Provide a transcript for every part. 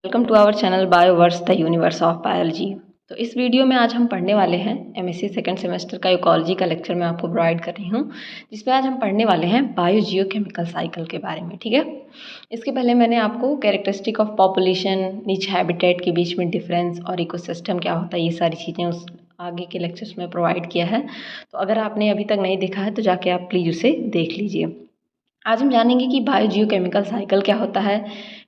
Welcome to our channel Bioverse the universe of biology. तो इस video में आज हम पढ़ने वाले हैं एमएससी सेकंड सेमेस्टर का इकोलॉजी का लेक्चर मैं आपको प्रोवाइड कर रही हूँ, जिसमें आज हम पढ़ने वाले हैं बायो जियोकेमिकल साइकिल के बारे में। ठीक है, इसके पहले मैंने आपको कैरेक्टरिस्टिक ऑफ पॉपुलेशन, निच हैबिटेट के बीच में डिफरेंस और इकोसिस्टम क्या होता है, ये सारी चीज़ें उस आगे के लेक्चर्स में प्रोवाइड किया है। तो अगर आपने अभी तक नहीं देखा है तो जाके आप प्लीज़ उसे देख लीजिए। आज हम जानेंगे कि बायो जियोकेमिकल साइकिल क्या होता है,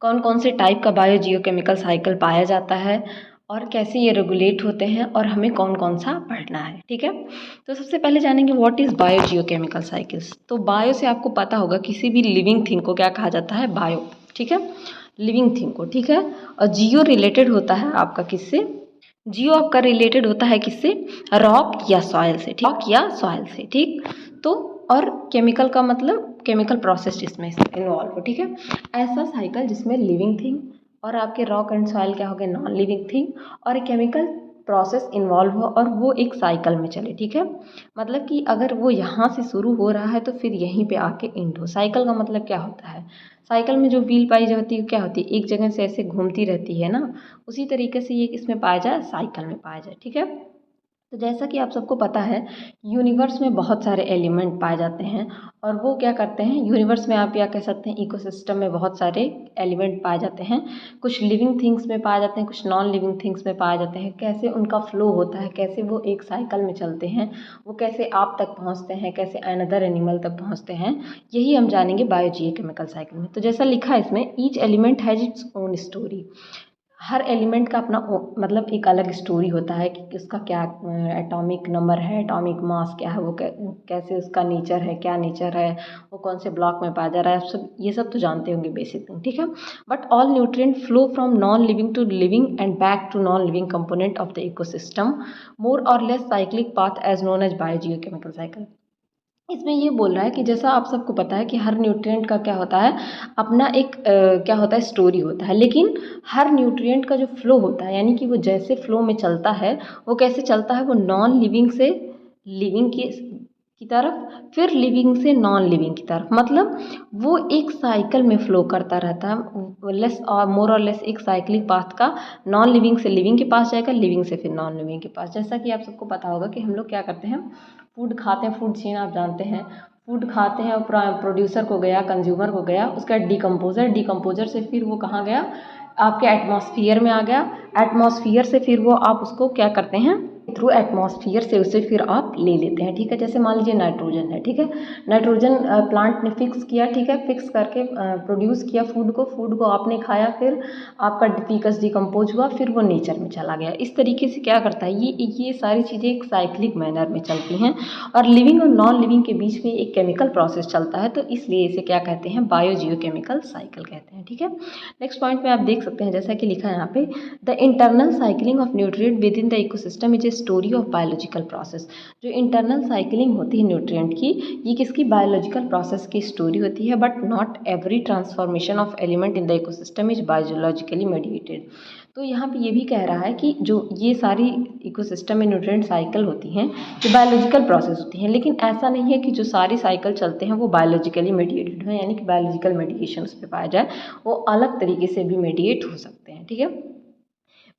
कौन कौन से टाइप का बायो जियोकेमिकल साइकिल पाया जाता है और कैसे ये रेगुलेट होते हैं और हमें कौन कौन सा पढ़ना है। ठीक है, तो सबसे पहले जानेंगे what is bio geochemical cycles. तो बायो से आपको पता होगा किसी भी लिविंग थिंग को क्या कहा जाता है, बायो। ठीक है, लिविंग थिंग को। ठीक है, और जियो रिलेटेड होता है आपका किससे, जियो आपका रिलेटेड होता है किससे, रॉक या सॉइल से। ठीक, रॉक या सॉइल से। ठीक, तो और केमिकल का मतलब केमिकल प्रोसेस जिसमें इन्वॉल्व हो। ठीक है, ऐसा साइकिल जिसमें लिविंग थिंग और आपके रॉक एंड सॉइल क्या हो गए, नॉन लिविंग थिंग, और केमिकल प्रोसेस इन्वॉल्व हो और वो एक साइकिल में चले। ठीक है, मतलब कि अगर वो यहाँ से शुरू हो रहा है तो फिर यहीं पे आके एंड हो। साइकिल का मतलब क्या होता है, साइकिल में जो व्हील पाई जाती है क्या होती है, एक जगह से ऐसे घूमती रहती है ना, उसी तरीके से ये इसमें पाया जाए, साइकिल में पाया जाए। ठीक है, तो जैसा कि आप सबको पता है यूनिवर्स में बहुत सारे एलिमेंट पाए जाते हैं और वो क्या करते हैं, यूनिवर्स में आप या कह सकते हैं इकोसिस्टम में बहुत सारे एलिमेंट पाए जाते हैं। कुछ लिविंग थिंग्स में पाए जाते हैं, कुछ नॉन लिविंग थिंग्स में पाए जाते हैं। कैसे उनका फ्लो होता है, कैसे वो एक साइकिल में चलते हैं, वो कैसे आप तक पहुंचते हैं, कैसे अनदर एनिमल तक पहुंचते हैं, यही हम जानेंगे बायोजियोकेमिकल साइकिल में। तो जैसा लिखा है इसमें, each element has its own story. Her element का अपना मतलब एक अलग स्टोरी होता है कि उसका क्या एटॉमिक नंबर है, एटॉमिक मास क्या है, वो कैसे उसका नेचर है, क्या नेचर है, वो कौन से ब्लॉक में पाया जा रहा है, आप सब ये सब तो जानते होंगे बेसिक थिंग। ठीक है, but all nutrient flow from non living to living and back to non living component of the ecosystem, more or less cyclic path as known as biogeochemical cycle. इसमें ये बोल रहा है कि जैसा आप सबको पता है कि हर न्यूट्रिएंट का क्या होता है, अपना एक क्या होता है, स्टोरी होता है। लेकिन हर न्यूट्रिएंट का जो फ्लो होता है, यानी कि वो जैसे फ्लो में चलता है, वो कैसे चलता है, वो नॉन लिविंग से लिविंग की तरफ, फिर लिविंग से नॉन लिविंग की तरफ, मतलब वो एक साइकिल में फ्लो करता रहता है। लेस और मोर और लेस एक साइक्लिक पाथ का, नॉन लिविंग से लिविंग के पास जाएगा, लिविंग से फिर नॉन लिविंग के पास। जैसा कि आप सबको पता होगा कि हम लोग क्या करते हैं, फूड खाते हैं, फूड चेन आप जानते हैं, फूड खाते हैं और प्रोड्यूसर को गया, कंज्यूमर को गया, उसका डिकम्पोजर, डिकम्पोजर से फिर वो कहाँ गया, आपके एटमॉस्फेयर में आ गया। एटमॉस्फेयर से फिर वो आप उसको क्या करते हैं, थ्रू एटमॉस्फेयर से उसे फिर आप ले लेते हैं। ठीक है, जैसे मान लीजिए नाइट्रोजन है। ठीक है, नाइट्रोजन प्लांट ने फिक्स किया, ठीक है, फिक्स करके प्रोड्यूस किया फूड को, फूड को आपने खाया, फिर आपका फीकस डिकम्पोज हुआ, फिर वो नेचर में चला गया। इस तरीके से क्या करता है, ये सारी चीज़ें एक साइक्लिक मैनर में चलती हैं और लिविंग और नॉन लिविंग के बीच में एक केमिकल प्रोसेस चलता है, तो इसलिए इसे क्या कहते हैं, बायोजियोकेमिकल साइकिल कहते हैं। ठीक है, नेक्स्ट पॉइंट में आप देख सकते हैं जैसा कि लिखा है यहाँ पे, the internal cycling of nutrient with in the ecosystem is a story of biological process. जो इंटरनल साइकिलिंग होती है न्यूट्रिएंट की, ये किसकी, बायोलॉजिकल प्रोसेस की स्टोरी होती है। But not every transformation of element in the ecosystem is biologically mediated. तो यहाँ पे ये भी कह रहा है कि जो ये सारी इकोसिस्टम में न्यूट्रिएंट साइकिल होती हैं, ये बायोलॉजिकल प्रोसेस होती हैं, लेकिन ऐसा नहीं है कि जो सारी साइकिल चलते हैं वो बायोलॉजिकली मेडिएटेड हैं, यानी कि बायोलॉजिकल मेडिएशन उस पर पाया जाए, वो अलग तरीके से भी मेडिएट हो सकते हैं। ठीक है,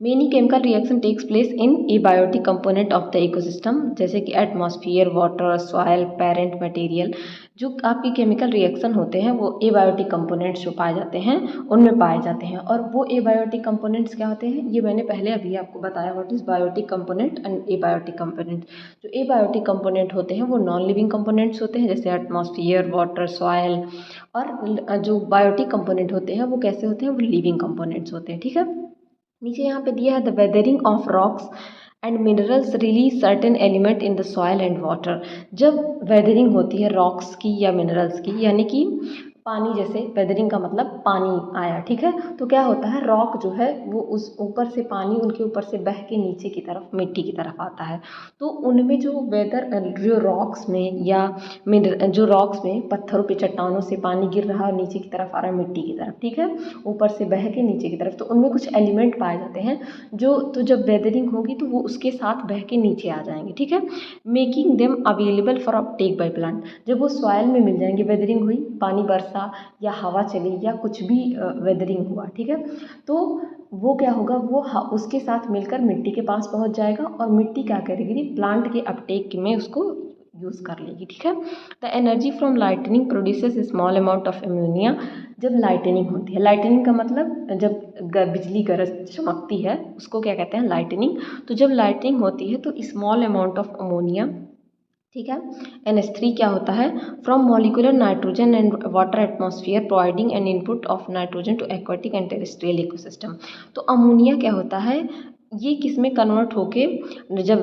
many chemical reaction takes place in abiotic component of the ecosystem, जैसे कि atmosphere, water, soil, parent material. जो आपके केमिकल रिएक्शन होते हैं वो एबायोटिक कंपोनेंट्स जो पाए जाते हैं उनमें पाए जाते हैं। और वो एबायोटिक कंपोनेंट्स क्या होते हैं, ये मैंने पहले अभी आपको बताया, what is biotic component and abiotic component. जो एबायोटिक कंपोनेंट होते हैं वो नॉन लिविंग कंपोनेंट्स होते हैं, जैसे एटमॉस्फेयर, वाटर, सॉयल। और जो बायोटिक कंपोनेंट होते हैं वो कैसे होते हैं, वो लिविंग कंपोनेंट्स होते हैं। ठीक है, नीचे यहाँ पे दिया है, the weathering of rocks and minerals release certain element in the soil and water. जब वेदरिंग होती है रॉक्स की या मिनरल्स की, यानी कि पानी, जैसे वेदरिंग का मतलब पानी आया, ठीक है, तो क्या होता है, रॉक जो है वो उस ऊपर से पानी उनके ऊपर से बह के नीचे की तरफ मिट्टी की तरफ आता है। तो उनमें जो वेदर, जो रॉक्स में या जो रॉक्स में पत्थरों पे, चट्टानों से पानी गिर रहा है और नीचे की तरफ आ रहा है मिट्टी की तरफ, ठीक है, ऊपर से बह के नीचे की तरफ, तो उनमें कुछ एलिमेंट पाए जाते हैं जो, तो जब वेदरिंग होगी तो वो उसके साथ बह के नीचे आ जाएंगे। ठीक है, making them available for Uptake by plant. जब वो सॉयल में मिल जाएंगे, वेदरिंग हुई, पानी बरसा या हवा चली या कुछ भी वेदरिंग हुआ, ठीक है, तो वो क्या होगा, वो उसके साथ मिलकर मिट्टी के पास पहुंच जाएगा और मिट्टी क्या करेगी, प्लांट के अपटेक में उसको यूज़ कर लेगी। ठीक है। The energy from lightning produces small amount of ammonia. जब लाइटनिंग होती है, लाइटनिंग का मतलब जब बिजली गरज चमकती है उसको क्या कहते हैं, लाइटनिंग। तो जब लाइटनिंग होती है तो स्मॉल अमाउंट ऑफ अमोनिया, ठीक है, NH3 क्या होता है, from molecular nitrogen and water atmosphere providing an input of nitrogen to aquatic and terrestrial ecosystem. तो अमोनिया क्या होता है, ये किस में कन्वर्ट होके, जब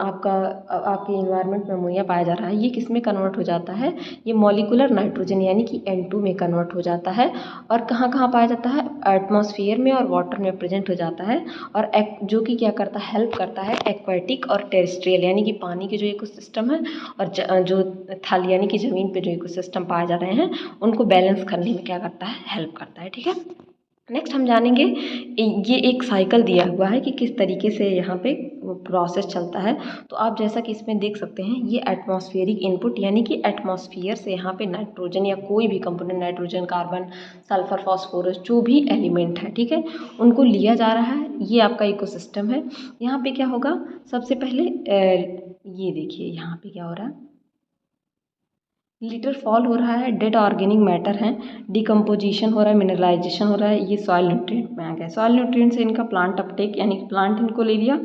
आपके इन्वायरमेंट में अमोनिया पाया जा रहा है, ये किस में कन्वर्ट हो जाता है, ये मॉलिकुलर नाइट्रोजन यानी कि N2 में कन्वर्ट हो जाता है। और कहाँ कहाँ पाया जाता है, एटमॉस्फेयर में और वाटर में प्रेजेंट हो जाता है। और जो कि क्या करता है, हेल्प करता है एक्वाटिक और टेरेस्ट्रियल यानी कि पानी के जो इकोसिस्टम है और जो थल यानी कि ज़मीन पे जो इकोसिस्टम पाए जा रहे हैं उनको बैलेंस करने में क्या करता है, हेल्प करता है। ठीक है। नेक्स्ट हम जानेंगे, ये एक साइकिल दिया हुआ है कि किस तरीके से यहाँ पे प्रोसेस चलता है। तो आप जैसा कि इसमें देख सकते हैं, ये एटमॉस्फेरिक इनपुट यानी कि एटमॉस्फेयर से यहाँ पे नाइट्रोजन या कोई भी component, nitrogen, carbon, sulphur, phosphorus, जो भी एलिमेंट है, ठीक है, उनको लिया जा रहा है। ये आपका इकोसिस्टम है। यहाँ पे क्या होगा, सबसे पहले ये देखिए यहाँ पे क्या हो रहा है, लिटर फॉल हो रहा है, डेड ऑर्गेनिक मैटर है, डिकम्पोजिशन हो रहा है, मिनरलाइजेशन हो रहा है, ये सॉइल न्यूट्रिएंट में आ गया। सॉइल न्यूट्रिएंट से इनका प्लांट अपटेक यानी कि प्लांट इनको ले लिया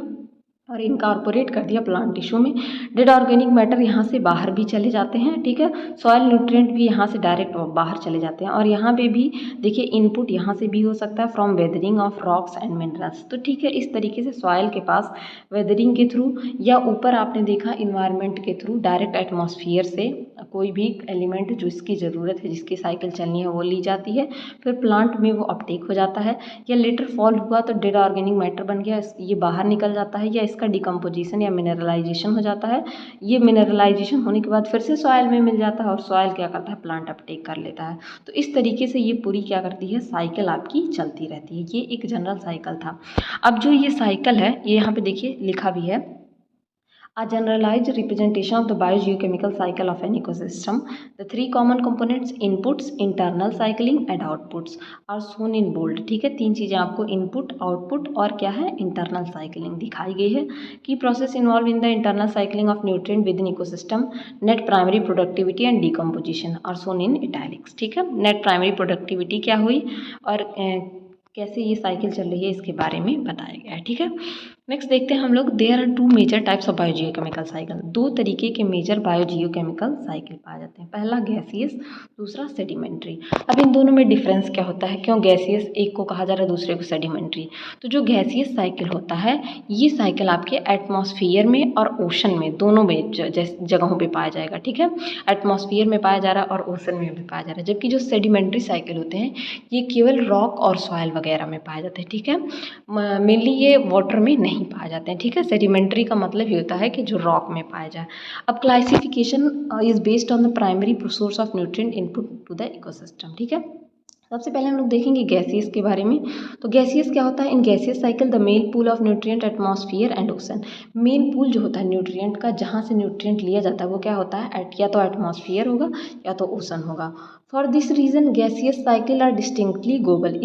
और इनकॉर्पोरेट कर दिया प्लांट टिश्यू में। डेड ऑर्गेनिक मैटर यहाँ से बाहर भी चले जाते हैं। ठीक है। सॉइल न्यूट्रिएंट भी यहाँ से डायरेक्ट बाहर चले जाते हैं। और यहाँ पे भी देखिए इनपुट यहाँ से भी हो सकता है from weathering of rocks and minerals. तो ठीक है, इस तरीके से सॉइल के पास वेदरिंग के थ्रू या ऊपर आपने देखा इन्वायरमेंट के थ्रू डायरेक्ट एटमॉस्फेयर से कोई भी एलिमेंट जो इसकी ज़रूरत है, जिसकी साइकिल चलनी है, वो ली जाती है, फिर प्लांट में वो अपटेक हो जाता है। या लेटर फॉल हुआ तो डेड ऑर्गेनिक मैटर बन गया, ये बाहर निकल जाता है, या इसका डिकम्पोजिशन या मिनरलाइजेशन हो जाता है। ये मिनरलाइजेशन होने के बाद फिर से सॉइल में मिल जाता है और सॉइल क्या करता है, प्लांट अपटेक कर लेता है। तो इस तरीके से ये पूरी क्या करती है, साइकिल आपकी चलती रहती है। ये एक जनरल साइकिल था। अब जो ये साइकिल है, ये यहाँ पे देखिए लिखा भी है, A generalized representation of the biogeochemical cycle of an ecosystem. The three common components, inputs, internal cycling and outputs, are shown in bold. ठीक है, तीन चीज़ें आपको इनपुट, आउटपुट और क्या है, इंटरनल साइकिलिंग दिखाई गई है। की process involve in the internal cycling of nutrient within ecosystem, net primary productivity and decomposition are shown in italics. ठीक है, नेट प्राइमरी प्रोडक्टिविटी क्या हुई और कैसे ये साइकिल चल रही है इसके बारे में बताया गया है। ठीक है। नेक्स्ट देखते हैं हम लोग, there are two major types of biogeochemical cycle. दो तरीके के मेजर बायोजियोकेमिकल साइकिल पाए जाते हैं, पहला गैसियस, दूसरा सेडिमेंट्री। अब इन दोनों में डिफरेंस क्या होता है, क्यों गैसियस एक को कहा जा रहा है, दूसरे को सेडिमेंट्री। तो जो गैसियस साइकिल होता है, ये साइकिल आपके एटमॉस्फेयर में और ओशन में, दोनों में जगहों पे पाया जाएगा। ठीक है, एटमॉस्फेयर में पाया जा रहा है और ओशन में भी पाया जा रहा है। जबकि जो सेडिमेंट्री साइकिल होते हैं, ये केवल रॉक और सॉइल वगैरह में पाए जाते हैं। ठीक है, मेनली ये वाटर में नहीं पाए जाते हैं। ठीक है, सेडिमेंट्री का मतलब ये होता है कि जो रॉक में पाया जाए। अब classification is based on the primary source of nutrient input to the ecosystem. ठीक है, सबसे पहले हम लोग देखेंगे गैसियस के बारे में। तो गैसियस क्या होता है, in gaseous cycle the main pool of nutrient atmosphere and ocean. Main pool जो होता है न्यूट्रिएंट का, जहाँ से न्यूट्रिएंट लिया जाता है, वो क्या होता है, या तो एटमॉस्फेयर होगा या तो ओशन होगा। For this reason gaseous cycle are distinctly global.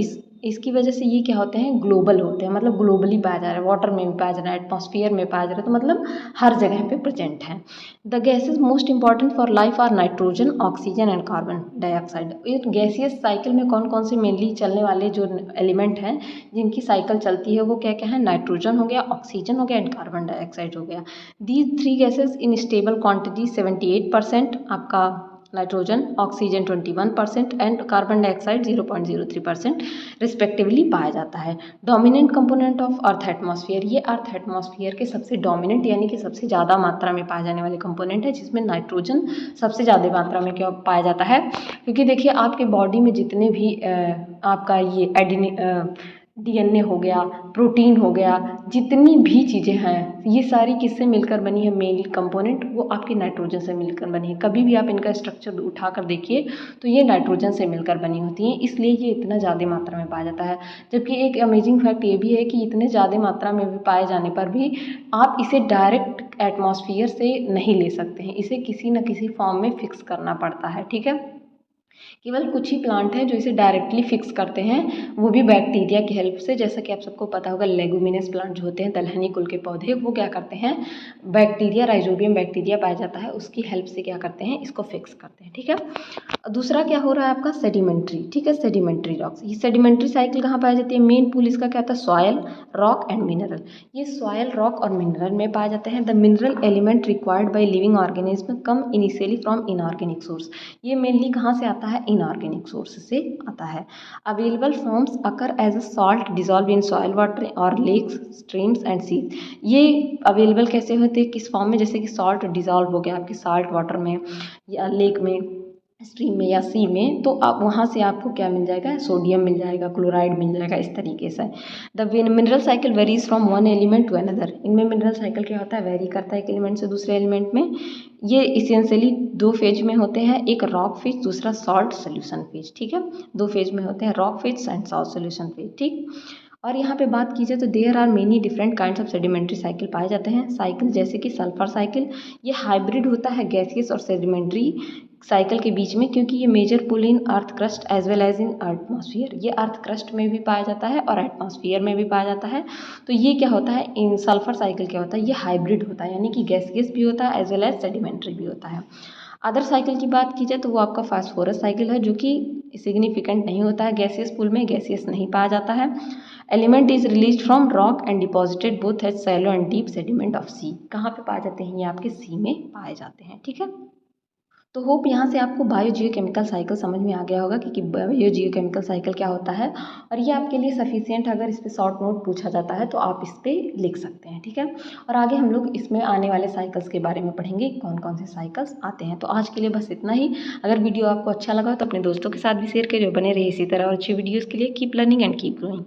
इसकी वजह से ये क्या होते हैं, ग्लोबल होते हैं, मतलब ग्लोबली पाया जा रहा है, वाटर में भी पाया जा रहा है, एटमॉस्फेयर में पाया जा रहा है, तो मतलब हर जगह पे प्रेजेंट है। The gases most important for life are nitrogen, oxygen and carbon dioxide. ये गैसियस साइकिल में कौन कौन से मेनली चलने वाले जो एलिमेंट हैं जिनकी साइकिल चलती है, वो क्या क्या है, नाइट्रोजन हो गया, ऑक्सीजन हो गया एंड कार्बन डाइऑक्साइड हो गया। These three gases in stable quantity 78% आपका nitrogen, oxygen 21% and carbon dioxide 0.03% respectively पाया जाता है। Dominant component of earth atmosphere, ये अर्थ एटमॉस्फेयर के सबसे डोमिनेंट यानी कि सबसे ज़्यादा मात्रा में पाए जाने वाले कंपोनेंट है, जिसमें नाइट्रोजन सबसे ज़्यादा मात्रा में क्यों पाया जाता है, क्योंकि देखिए आपके बॉडी में जितने भी आपका ये DNA हो गया, प्रोटीन हो गया, जितनी भी चीज़ें हैं, ये सारी किससे मिलकर बनी है, मेन कंपोनेंट वो आपके नाइट्रोजन से मिलकर बनी है। कभी भी आप इनका स्ट्रक्चर उठा कर देखिए तो ये नाइट्रोजन से मिलकर बनी होती हैं, इसलिए ये इतना ज़्यादा मात्रा में पाया जाता है। जबकि एक अमेजिंग फैक्ट ये भी है कि इतने ज़्यादा मात्रा में भी पाए जाने पर भी आप इसे डायरेक्ट एटमॉस्फेयर से नहीं ले सकते हैं, इसे किसी न किसी फॉर्म में फिक्स करना पड़ता है। ठीक है, केवल कुछ ही प्लांट हैं जो इसे डायरेक्टली फिक्स करते हैं, वो भी बैक्टीरिया की हेल्प से। जैसा कि आप सबको पता होगा, लेगुमिनस प्लांट जो होते हैं, दलहनी कुल के पौधे, वो क्या करते हैं, बैक्टीरिया, राइजोबियम बैक्टीरिया पाया जाता है, उसकी हेल्प से क्या करते हैं, इसको फिक्स करते हैं। ठीक है। दूसरा क्या हो रहा है आपका, सेडिमेंट्री। ठीक है, सेडिमेंट्री रॉक्स। ये सेडिमेंट्री साइकिल कहाँ पाई जाती है, मेन पूल इसका क्या होता है, सॉयल, रॉक एंड मिनरल। ये सॉयल, रॉक और मिनरल में पाए जाते हैं। The mineral element required by living organism come initially from inorganic source. ये मेनली कहाँ से आता है, इनऑर्गेनिक सोर्स से आता है। Available forms occur as a salt dissolve in soil water और लेक्स, स्ट्रीम्स एंड सीज। ये अवेलेबल कैसे होते हैं, किस फॉर्म में, जैसे कि सॉल्ट डिजॉल्व हो गया आपके साल्ट वाटर में या लेक में, स्ट्रीम में या सी में, तो आप वहाँ से आपको क्या मिल जाएगा, सोडियम मिल जाएगा, क्लोराइड मिल जाएगा, इस तरीके से। The mineral cycle varies from one element to another. इनमें मिनरल साइकिल क्या होता है, वेरी करता है एक एलिमेंट से दूसरे एलिमेंट में। ये इसेंशियली दो फेज में होते हैं, एक रॉक फेज, दूसरा सॉल्ट सोल्यूशन फेज। ठीक है, दो फेज में होते हैं, rock phase and salt solution phase. ठीक। और यहाँ पे बात की जाए तो there are many different kinds of sedimentary cycle पाए जाते हैं। साइकिल जैसे कि सल्फर साइकिल, ये हाइब्रिड होता है गैसियस और सेडिमेंट्री साइकिल के बीच में, क्योंकि ये major pool in earth crust as well as in atmosphere. ये अर्थ क्रस्ट में भी पाया जाता है और एटमॉस्फेयर में भी पाया जाता है। तो ये क्या होता है, इन सल्फर साइकिल क्या होता है, ये हाइब्रिड होता है, यानी कि गैसियस भी होता है एज वेल एज सेडिमेंट्री भी होता है। अदर साइकिल की बात की जाए तो वो आपका फास्फोरस साइकिल है, जो कि सिग्निफिकेंट नहीं होता है, गैसियस पुल में गैसियस नहीं पाया जाता है। Element is release from rock and deposited both as shallow and deep sediment of sea. कहाँ पे पाए जाते हैं, ये आपके सी में पाए जाते हैं। ठीक है। तो होप यहाँ से आपको बायोजियोकेमिकल साइकिल समझ में आ गया होगा कि बायोजियोकेमिकल साइकिल क्या होता है, और ये आपके लिए सफिशिएंट, अगर इस पे शॉर्ट नोट पूछा जाता है तो आप इस पे लिख सकते हैं। ठीक है। और आगे हम लोग इसमें आने वाले साइकिल्स के बारे में पढ़ेंगे, कौन कौन से साइकिल्स आते हैं। तो आज के लिए बस इतना ही। अगर वीडियो आपको अच्छा लगा तो अपने दोस्तों के साथ भी शेयर करिए। बने रहिए इसी तरह और अच्छी वीडियोज़ के लिए। Keep learning and keep growing.